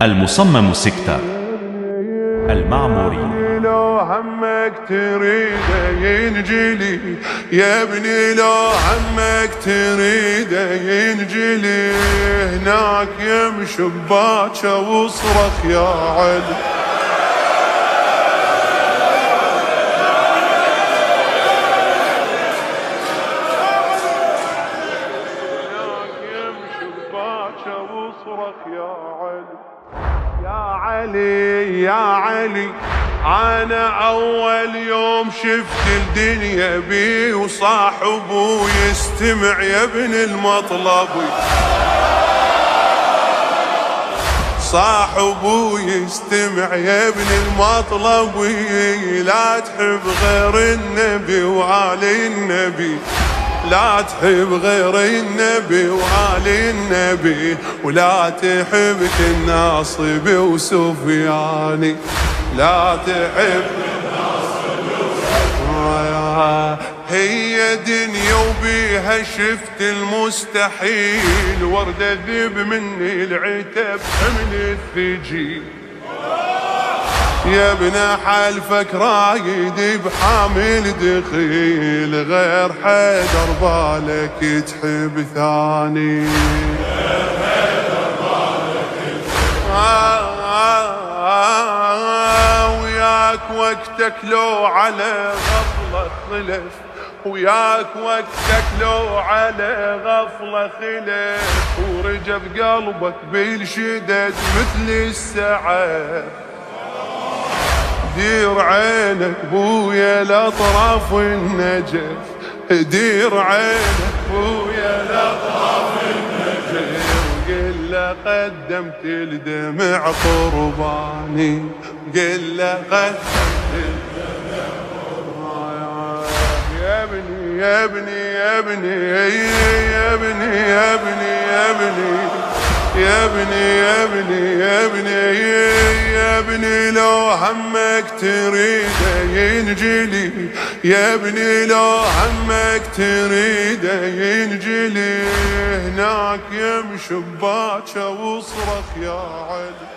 المصمم سكتر المعموري. لو همك تريده ينجلي يا ابني، لو همك تريده ينجلي، هناك يمشي بباكه واصرخ يا علي. يا علي يا علي، أنا أول يوم شفت الدنيا بي وصاحبه يستمع يا ابن المطلبي، صاحبه يستمع يا ابن المطلبي، لا تحب غير النبي وآل النبي، لا تحب غير النبي وآل النبي، ولا تحب الناصب وسفياني، لا تحب الناصب وسفياني. هي دنيا وبيها شفت المستحيل، وردة ذب مني العتب حمل الثجيل، يا ابن حلفك رايد بحامل دخيل، غير حيدر بالك تحب ثاني، وياك وقتك لو على غفلة خلف، وياك وقتك لو على غفلة خلف، ورجف قلبك بالشدد مثل السعف، دير عينك بويا لأطراف النجف، دير عينك بويا لأطراف النجف، قل له قدمت الدمع قرباني، قل له قدمت الدمع قرباني. يا ابني يا ابني يا ابني يا ابني يا ابني يا ابني يا ابني يا ابني يا ابني يا ابني، لو همك تريده ينجلي يا ابني، لو همك تريده ينجلي، هناك يمشي بباكه واصرخ يا علي.